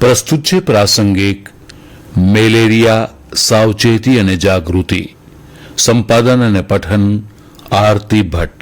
પ્રસ્તુત છે પ્રાસંગિક મેલેરિયા સાવચેતી અને જાગૃતિ. સંપાદન અને પઠન આરતી ભટ્ટ.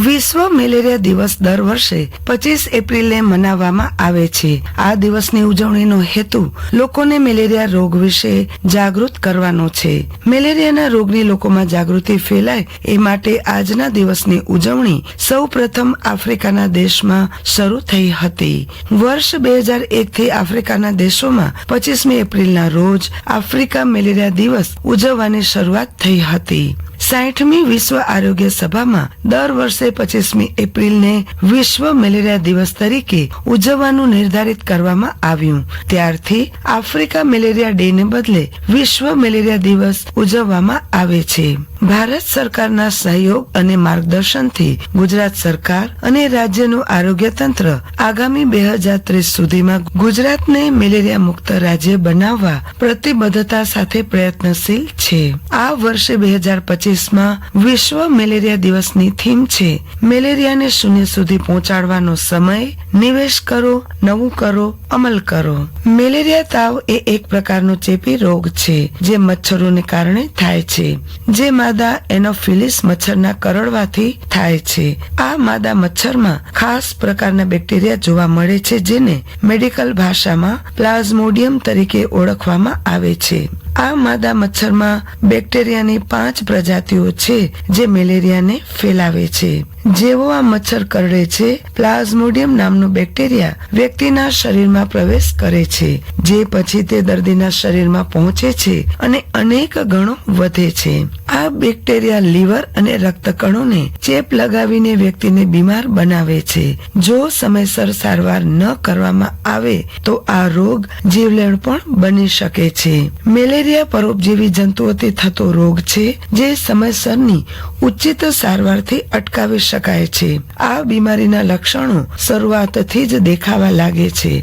વિશ્વ મેલેરિયા દિવસ દર વર્ષે 25 એપ્રિલે મનાવવામાં આવે છે. આ દિવસની ઉજવણીનો હેતુ લોકોને મેલેરિયા રોગ વિશે જાગૃત કરવાનો છે. મેલેરિયાના રોગની લોકોમાં જાગૃતિ ફેલાય એ માટે આજના દિવસની ઉજવણી સૌ પ્રથમ આફ્રિકાના દેશમાં શરૂ થઈ હતી. વર્ષ 2001 થી આફ્રિકાના દેશોમાં 25મી એપ્રિલના રોજ આફ્રિકા મેલેરિયા દિવસ ઉજવવાની શરૂઆત થઈ હતી. 60મી વિશ્વ આરોગ્ય સભામાં દર વર્ષે 25મી એપ્રિલને વિશ્વ મેલેરિયા દિવસ તરીકે ઉજવવાનું નિર્ધારિત કરવામાં આવ્યું. ત્યારથી આફ્રિકા મેલેરિયા ડે ને બદલે વિશ્વ મેલેરિયા દિવસ ઉજવવામાં આવે છે. ભારત સરકારના સહયોગ અને માર્ગદર્શનથી ગુજરાત સરકાર અને રાજ્યનું આરોગ્ય તંત્ર આગામી 2030 સુધીમાં ગુજરાતને મેલેરિયા મુક્ત રાજ્ય બનાવવા પ્રતિબદ્ધતા સાથે પ્રયત્નશીલ છે. આ વર્ષે 2025માં વિશ્વ મેલેરિયા દિવસની થીમ છે મેલેરિયાને શૂન્ય સુધી પહોંચાડવાનો સમય, નિવેશ કરો, નવું કરો, અમલ કરો. મેલેરિયા તાવ એ એક પ્રકારનો ચેપી રોગ છે જે મચ્છરોને કારણે થાય છે, જે માદા એનોફિલિસ મચ્છરના કરડવાથી થાય છે. આ માદા મચ્છરમાં ખાસ પ્રકારના બેક્ટેરિયા જોવા મળે છે જેને મેડિકલ ભાષામાં પ્લાઝ્મોડિયમ તરીકે ઓળખવામાં આવે છે. આ માદા મચ્છરમાં બેક્ટેરિયાની 5 પ્રજાતિઓ છે જે મેલેરિયાને ફેલાવે છે. જેવો આ મચ્છર કરડે છે, પ્લાઝ્મોડિયમ નામનો બેક્ટેરિયા વ્યક્તિના શરીરમાં પ્રવેશ કરે છે, જે પછી તે દર્દીના શરીરમાં પહોંચે છે અને અનેક ગણો વધે છે. આ બેક્ટેરિયા લીવર અને રક્તકણોને ચેપ લગાવીને વ્યક્તિને બીમાર બનાવે છે. જો સમયસર સારવાર ન કરવામાં આવે તો આ રોગ જીવલેણ પણ બની શકે છે. મેલેરિયા પરોપજીવી જંતુઓથી થતો રોગ છે જે સમયસરની ઉચિત સારવારથી અટકાવી શકાય છે. આ બીમારીના લક્ષણો શરૂઆતથી જ દેખાવા લાગે છે.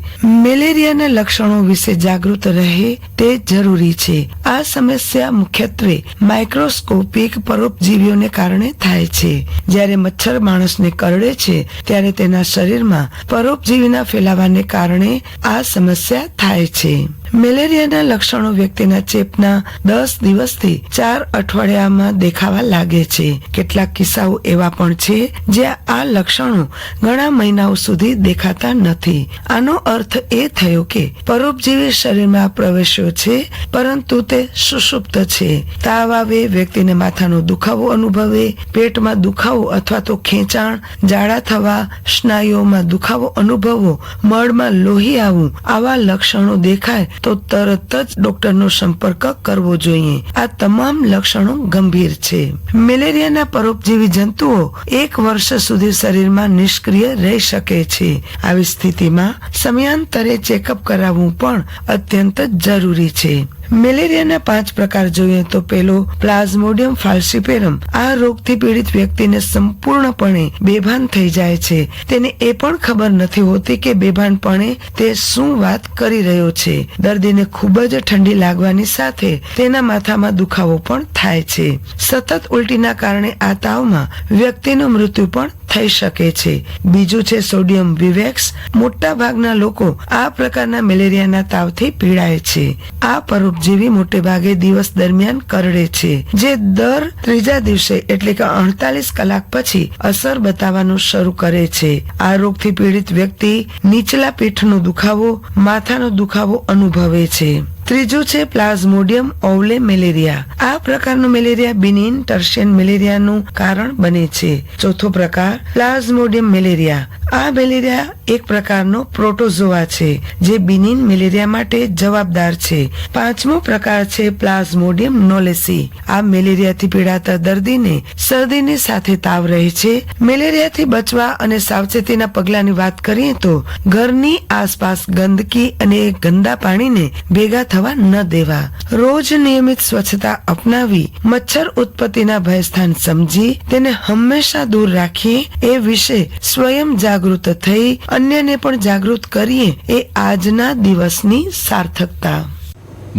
મેલેરિયાના લક્ષણો વિશે જાગૃત રહે તે જરૂરી છે. આ સમસ્યા મુખ્યત્વે માઇક્રોસ્કોપિક પરોપજીવીઓને કારણે થાય છે. જ્યારે મચ્છર માણસને કરડે છે ત્યારે તેના શરીરમાં પરોપજીવીના ફેલાવાને કારણે આ સમસ્યા થાય છે. મેલેરિયાના લક્ષણો વ્યક્તિના ચેપના 10 દિવસથી 4 અઠવાડિયામાં દેખાવા લાગે છે. કેટલાક કિસ્સાઓ એવા પણ છે જ્યાં આ લક્ષણો ઘણા મહિનાઓ સુધી દેખાતા નથી. આનો અર્થ એ થયો કે પરોપજીવી શરીરમાં પ્રવેશ્યો છે પરંતુ તે સુષુપ્ત છે. તાવ આવે, વ્યક્તિને માથાનો દુખાવો અનુભવે, પેટમાં દુખાવો અથવા તો ખેંચાણ, ઝાડા થવા, સ્નાયુઓમાં દુખાવો અનુભવવો, મળમાં લોહી આવવું, આવા લક્ષણો દેખાય તો તરત જ ડોક્ટરનો સંપર્ક કરવો જોઈએ. આ તમામ લક્ષણો ગંભીર છે. મેલેરિયાના પરોપજીવી જંતુઓ 1 વર્ષ સુધી શરીરમાં નિષ્ક્રિય રહી શકે છે. આવી સ્થિતિમાં સમયાંતરે ચેકઅપ કરાવવું પણ અત્યંત જરૂરી છે. મેલેરિયાના 5 પ્રકાર જોઈએ તો પેલો પ્લાઝ્મોડિયમ ફાલ્સીપેરમ. આ રોગથી પીડિત વ્યક્તિને સંપૂર્ણપણે બેભાન થઈ જાય છે. તેને એ પણ ખબર નથી હોતી કે બેભાનપણે તે શું વાત કરી રહ્યો છે. દર્દીને ખૂબ જ ઠંડી લાગવાની સાથે તેના માથામાં દુખાવો પણ થાય છે. સતત ઉલટીના કારણે આ તાવમાં વ્યક્તિનું મૃત્યુ પણ થઈ શકે છે. બીજું છે સોડિયમ વિવેક્સ. મોટા ભાગના લોકો આ પ્રકારના મેલેરિયાના તાવથી પીડાય છે. આ પરોપજીવી મોટે ભાગે દિવસ દરમિયાન કરડે છે, જે દર 3જા દિવસે એટલે કે 48 કલાક પછી અસર બતાવવાનું શરૂ કરે છે. આ રોગથી પીડિત વ્યક્તિ નીચલા પીઠનો દુખાવો, માથાનો દુખાવો અનુભવે છે. ત્રીજું છે પ્લાઝ્મોડિયમ ઓવલે મેલેરિયા. આ પ્રકારનો મેલેરિયા બિનિન ટર્શિયન મેલેરિયાનું કારણ બને છે. ચોથો પ્રકાર પ્લાઝ્મોડિયમ મેલેરિયા. આ મેલેરિયા એક પ્રકારનો પ્રોટોઝોઆ છે જે બિનિન મેલેરિયા માટે જવાબદાર છે. 5મો પ્રકાર છે પ્લાઝ્મોડિયમ નોલેસી. આ મેલેરિયાથી પીડાતા દર્દીને શરદીની સાથે તાવ રહે છે. મેલેરિયાથી બચવા અને સાવચેતીના પગલાંની વાત કરીએ તો ઘરની આસપાસ ગંદકી અને ગંદા પાણીને ભેગા થવા ન દેવા. રોજ નિયમિત સ્વચ્છતા અપનાવી મચ્છર ઉત્પત્તિના ભયસ્થાન સમજી તેને હંમેશા દૂર રાખીએ એ વિશે સ્વયં જાગૃત થઈ અન્યને પણ જાગૃત કરીએ એ આજના દિવસની સાર્થકતા.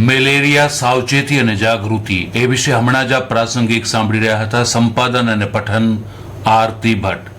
મેલેરિયા સાવચેતી અને જાગૃતિ એ વિશે હમણાં જ આપ પ્રાસંગિક સાંભળી રહ્યા હતા. સંપાદન અને પઠન આરતી ભટ્ટ.